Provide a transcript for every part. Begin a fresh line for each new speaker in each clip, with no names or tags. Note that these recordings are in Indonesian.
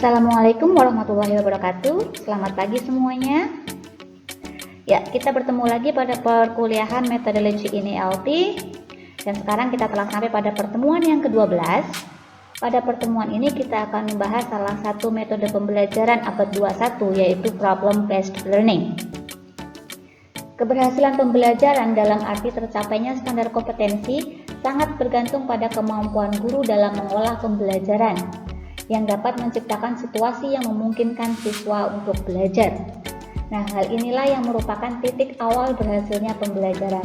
Assalamualaikum warahmatullahi wabarakatuh. Selamat pagi semuanya. Ya, kita bertemu lagi pada perkuliahan metodologi NLP. Dan sekarang kita telah sampai pada pertemuan yang ke-12. Pada pertemuan ini kita akan membahas salah satu metode pembelajaran abad 21, yaitu problem based learning. Keberhasilan pembelajaran dalam arti tercapainya standar kompetensi sangat bergantung pada kemampuan guru dalam mengolah pembelajaran yang dapat menciptakan situasi yang memungkinkan siswa untuk belajar. Nah, hal inilah yang merupakan titik awal berhasilnya pembelajaran.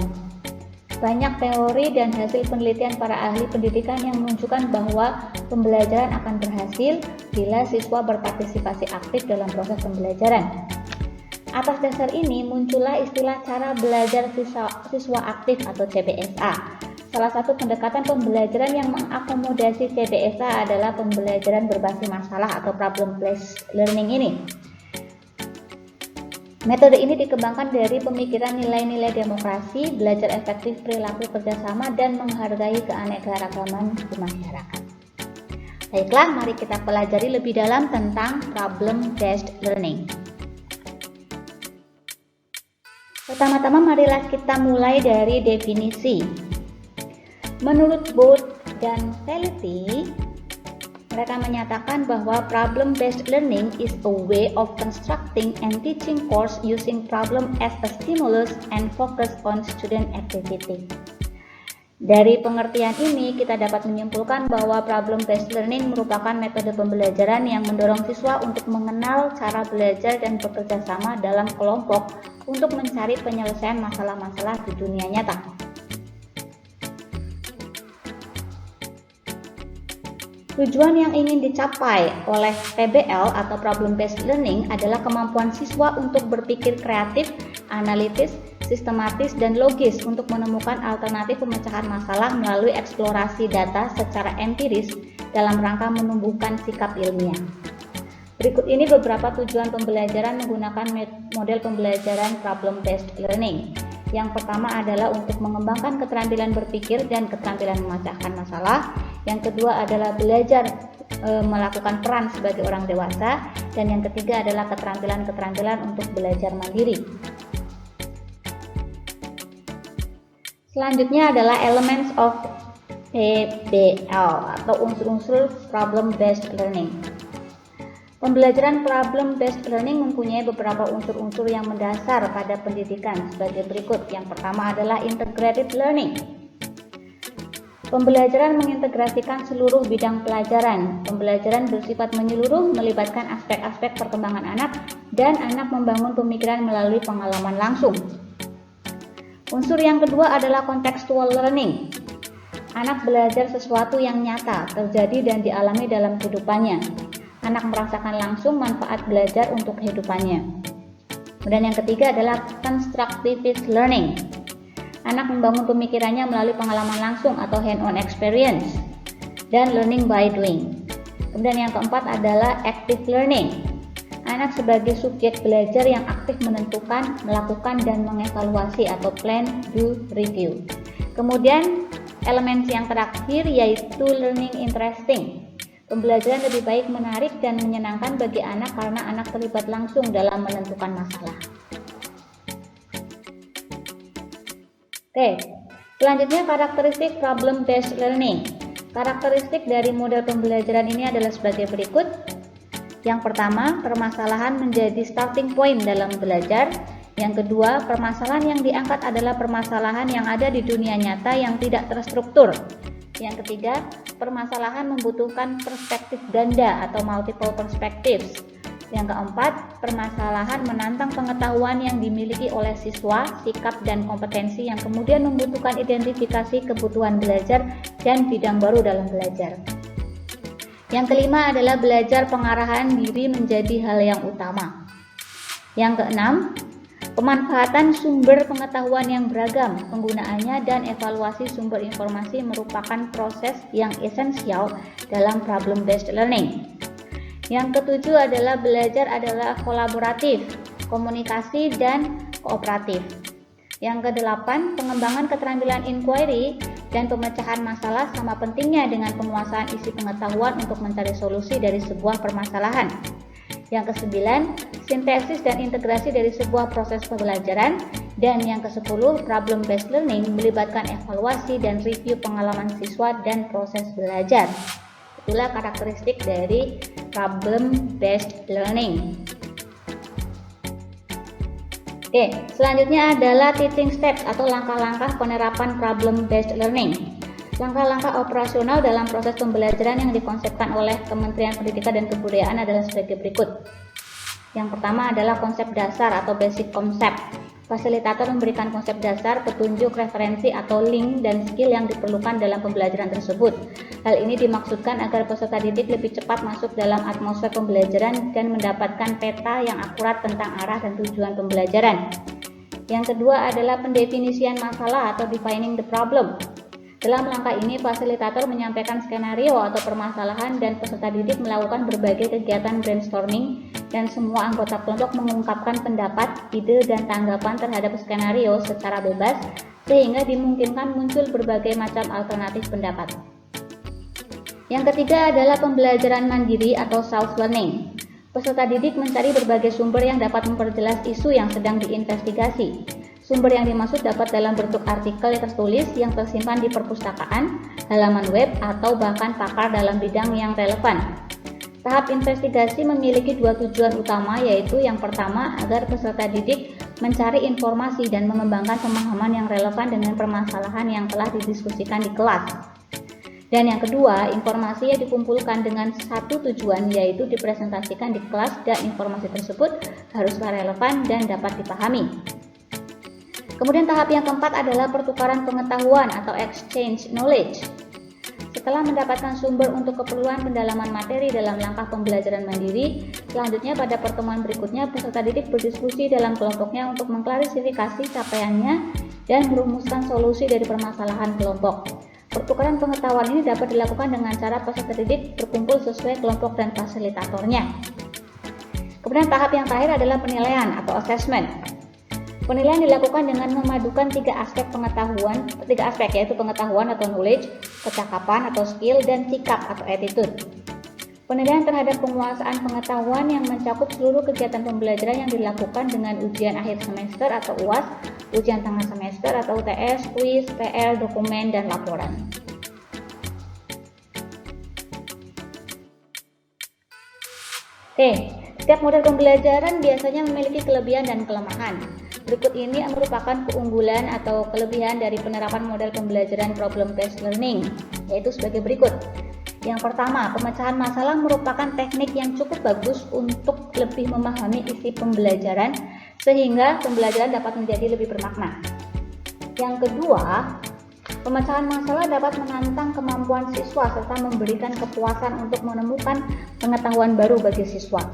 Banyak teori dan hasil penelitian para ahli pendidikan yang menunjukkan bahwa pembelajaran akan berhasil bila siswa berpartisipasi aktif dalam proses pembelajaran. Atas dasar ini muncullah istilah cara belajar siswa aktif atau CBSA. Salah satu pendekatan pembelajaran yang mengakomodasi CBSA adalah pembelajaran berbasis masalah atau problem based learning ini. Metode ini dikembangkan dari pemikiran nilai-nilai demokrasi, belajar efektif, perilaku kerjasama, dan menghargai keanekaragaman di masyarakat. Baiklah, mari kita pelajari lebih dalam tentang problem based learning. Pertama-tama marilah kita mulai dari definisi. Menurut Booth dan Selity, mereka menyatakan bahwa problem based learning is a way of constructing and teaching course using problem as a stimulus and focus on student activity. Dari pengertian ini, kita dapat menyimpulkan bahwa problem based learning merupakan metode pembelajaran yang mendorong siswa untuk mengenal cara belajar dan bekerja sama dalam kelompok untuk mencari penyelesaian masalah-masalah di dunia nyata. Tujuan yang ingin dicapai oleh PBL atau Problem Based Learning adalah kemampuan siswa untuk berpikir kreatif, analitis, sistematis, dan logis untuk menemukan alternatif pemecahan masalah melalui eksplorasi data secara empiris dalam rangka menumbuhkan sikap ilmiah. Berikut ini beberapa tujuan pembelajaran menggunakan model pembelajaran Problem Based Learning. Yang pertama adalah untuk mengembangkan keterampilan berpikir dan keterampilan memecahkan masalah. Yang kedua adalah belajar melakukan peran sebagai orang dewasa. Dan yang ketiga adalah keterampilan-keterampilan untuk belajar mandiri. Selanjutnya adalah elements of PBL atau unsur-unsur problem based learning. Pembelajaran problem based learning mempunyai beberapa unsur-unsur yang mendasar pada pendidikan sebagai berikut. Yang pertama adalah integrated learning. Pembelajaran mengintegrasikan seluruh bidang pelajaran. Pembelajaran bersifat menyeluruh, melibatkan aspek-aspek perkembangan anak, dan anak membangun pemikiran melalui pengalaman langsung. Unsur yang kedua adalah contextual learning. Anak belajar sesuatu yang nyata, terjadi dan dialami dalam kehidupannya. Anak merasakan langsung manfaat belajar untuk kehidupannya. Dan yang ketiga adalah constructivist learning. Anak membangun pemikirannya melalui pengalaman langsung atau hand-on experience dan learning by doing. Kemudian yang keempat adalah active learning. Anak sebagai subjek belajar yang aktif menentukan, melakukan, dan mengevaluasi atau plan, do, review. Kemudian elemen yang terakhir yaitu learning interesting. Pembelajaran lebih baik menarik dan menyenangkan bagi anak karena anak terlibat langsung dalam menentukan masalah. Oke, selanjutnya karakteristik problem based learning. Karakteristik dari model pembelajaran ini adalah sebagai berikut. Yang pertama, permasalahan menjadi starting point dalam belajar. Yang kedua, permasalahan yang diangkat adalah permasalahan yang ada di dunia nyata yang tidak terstruktur. Yang ketiga, permasalahan membutuhkan perspektif ganda atau multiple perspectives. Yang keempat, permasalahan menantang pengetahuan yang dimiliki oleh siswa, sikap dan kompetensi yang kemudian membutuhkan identifikasi kebutuhan belajar dan bidang baru dalam belajar. Yang kelima adalah belajar pengarahan diri menjadi hal yang utama. Yang keenam, pemanfaatan sumber pengetahuan yang beragam, penggunaannya dan evaluasi sumber informasi merupakan proses yang esensial dalam problem based learning. Yang ketujuh adalah belajar adalah kolaboratif, komunikasi, dan kooperatif. Yang kedelapan, pengembangan keterampilan inquiry dan pemecahan masalah sama pentingnya dengan penguasaan isi pengetahuan untuk mencari solusi dari sebuah permasalahan. Yang ke-9, sintesis dan integrasi dari sebuah proses pembelajaran. Dan yang ke-10, problem based learning melibatkan evaluasi dan review pengalaman siswa dan proses belajar. Itulah karakteristik dari problem based learning. Oke, selanjutnya adalah teaching steps atau langkah-langkah penerapan problem based learning. Langkah-langkah operasional dalam proses pembelajaran yang dikonsepkan oleh Kementerian Pendidikan dan Kebudayaan adalah sebagai berikut. Yang pertama adalah konsep dasar atau basic concept. Fasilitator memberikan konsep dasar, petunjuk, referensi atau link dan skill yang diperlukan dalam pembelajaran tersebut. Hal ini dimaksudkan agar peserta didik lebih cepat masuk dalam atmosfer pembelajaran dan mendapatkan peta yang akurat tentang arah dan tujuan pembelajaran. Yang kedua adalah pendefinisian masalah atau defining the problem. Dalam langkah ini, fasilitator menyampaikan skenario atau permasalahan dan peserta didik melakukan berbagai kegiatan brainstorming dan semua anggota kelompok mengungkapkan pendapat, ide, dan tanggapan terhadap skenario secara bebas sehingga dimungkinkan muncul berbagai macam alternatif pendapat. Yang ketiga adalah pembelajaran mandiri atau self-learning. Peserta didik mencari berbagai sumber yang dapat memperjelas isu yang sedang diinvestigasi. Sumber yang dimaksud dapat dalam bentuk artikel yang tertulis yang tersimpan di perpustakaan, halaman web, atau bahkan pakar dalam bidang yang relevan. Tahap investigasi memiliki dua tujuan utama, yaitu yang pertama agar peserta didik mencari informasi dan mengembangkan pemahaman yang relevan dengan permasalahan yang telah didiskusikan di kelas. Dan yang kedua, informasi yang dikumpulkan dengan satu tujuan, yaitu dipresentasikan di kelas dan informasi tersebut haruslah relevan dan dapat dipahami. Kemudian tahap yang keempat adalah pertukaran pengetahuan atau exchange knowledge. Setelah mendapatkan sumber untuk keperluan pendalaman materi dalam langkah pembelajaran mandiri, selanjutnya pada pertemuan berikutnya peserta didik berdiskusi dalam kelompoknya untuk mengklarifikasi capaiannya dan merumuskan solusi dari permasalahan kelompok. Pertukaran pengetahuan ini dapat dilakukan dengan cara peserta didik berkumpul sesuai kelompok dan fasilitatornya. Kemudian tahap yang terakhir adalah penilaian atau assessment. Penilaian dilakukan dengan memadukan tiga aspek yaitu pengetahuan atau knowledge, kecakapan atau skill, dan sikap atau attitude. Penilaian terhadap penguasaan pengetahuan yang mencakup seluruh kegiatan pembelajaran yang dilakukan dengan ujian akhir semester atau UAS, ujian tengah semester atau UTS, kuis, PR, dokumen, dan laporan. Setiap model pembelajaran biasanya memiliki kelebihan dan kelemahan. Berikut ini merupakan keunggulan atau kelebihan dari penerapan model pembelajaran problem based learning, yaitu sebagai berikut. Yang pertama, pemecahan masalah merupakan teknik yang cukup bagus untuk lebih memahami isi pembelajaran sehingga pembelajaran dapat menjadi lebih bermakna. Yang kedua, pemecahan masalah dapat menantang kemampuan siswa serta memberikan kepuasan untuk menemukan pengetahuan baru bagi siswa.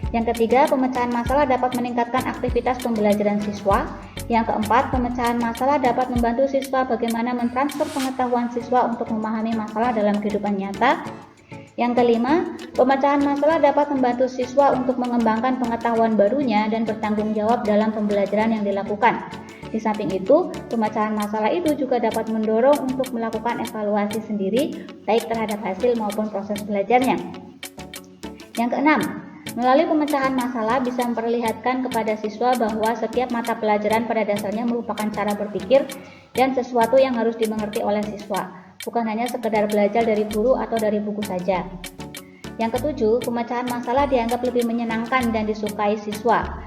Yang ketiga, pemecahan masalah dapat meningkatkan aktivitas pembelajaran siswa. Yang keempat, pemecahan masalah dapat membantu siswa bagaimana mentransfer pengetahuan siswa untuk memahami masalah dalam kehidupan nyata. Yang kelima, pemecahan masalah dapat membantu siswa untuk mengembangkan pengetahuan barunya dan bertanggung jawab dalam pembelajaran yang dilakukan. Di samping itu, pemecahan masalah itu juga dapat mendorong untuk melakukan evaluasi sendiri, baik terhadap hasil maupun proses belajarnya. Yang keenam, melalui pemecahan masalah bisa memperlihatkan kepada siswa bahwa setiap mata pelajaran pada dasarnya merupakan cara berpikir dan sesuatu yang harus dimengerti oleh siswa, bukan hanya sekedar belajar dari guru atau dari buku saja. Yang ketujuh, pemecahan masalah dianggap lebih menyenangkan dan disukai siswa.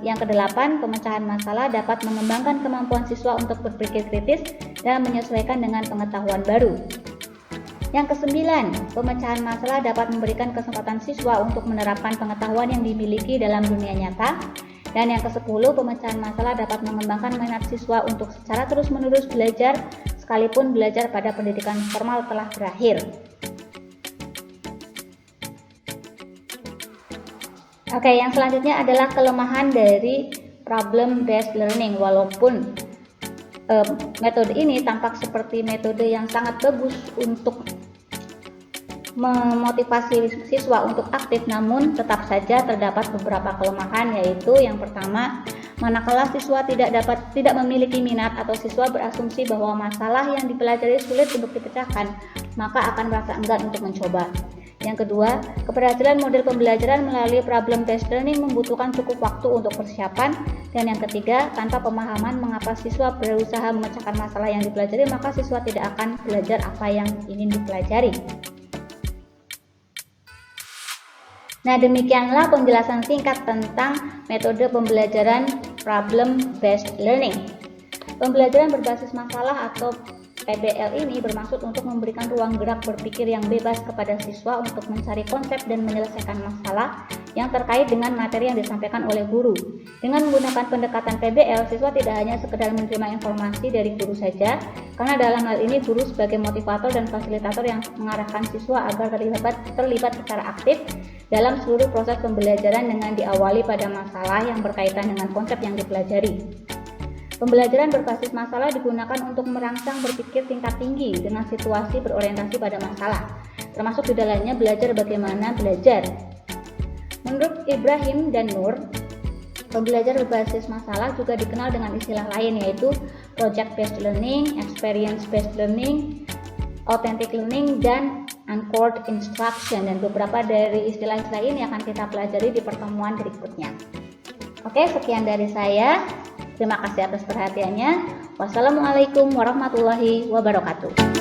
Yang kedelapan, pemecahan masalah dapat mengembangkan kemampuan siswa untuk berpikir kritis dan menyesuaikan dengan pengetahuan baru. Yang kesembilan, pemecahan masalah dapat memberikan kesempatan siswa untuk menerapkan pengetahuan yang dimiliki dalam dunia nyata. Dan yang ke-10, pemecahan masalah dapat mengembangkan minat siswa untuk secara terus-menerus belajar, sekalipun belajar pada pendidikan formal telah berakhir. Oke, yang selanjutnya adalah kelemahan dari problem based learning. Walaupun metode ini tampak seperti metode yang sangat bagus untuk memotivasi siswa untuk aktif, namun tetap saja terdapat beberapa kelemahan, yaitu yang pertama, Manakala siswa tidak memiliki minat atau siswa berasumsi bahwa masalah yang dipelajari sulit untuk dipecahkan, maka akan merasa enggan untuk mencoba. Yang kedua, keberhasilan model pembelajaran melalui problem based learning membutuhkan cukup waktu untuk persiapan. Dan yang ketiga, tanpa pemahaman mengapa siswa berusaha memecahkan masalah yang dipelajari, maka siswa tidak akan belajar apa yang ingin dipelajari. Nah, demikianlah penjelasan singkat tentang metode pembelajaran problem based learning. Pembelajaran berbasis masalah atau PBL ini bermaksud untuk memberikan ruang gerak berpikir yang bebas kepada siswa untuk mencari konsep dan menyelesaikan masalah yang terkait dengan materi yang disampaikan oleh guru. Dengan menggunakan pendekatan PBL, siswa tidak hanya sekedar menerima informasi dari guru saja, karena dalam hal ini guru sebagai motivator dan fasilitator yang mengarahkan siswa agar terlibat secara aktif dalam seluruh proses pembelajaran dengan diawali pada masalah yang berkaitan dengan konsep yang dipelajari. Pembelajaran berbasis masalah digunakan untuk merangsang berpikir tingkat tinggi dengan situasi berorientasi pada masalah, termasuk di dalamnya belajar bagaimana belajar. Menurut Ibrahim dan Nur, pembelajaran berbasis masalah juga dikenal dengan istilah lain, yaitu project based learning, experience based learning, authentic learning, dan anchored instruction. Dan beberapa dari istilah-istilah ini akan kita pelajari di pertemuan berikutnya. Oke, sekian dari saya. Terima kasih atas perhatiannya. Wassalamualaikum warahmatullahi wabarakatuh.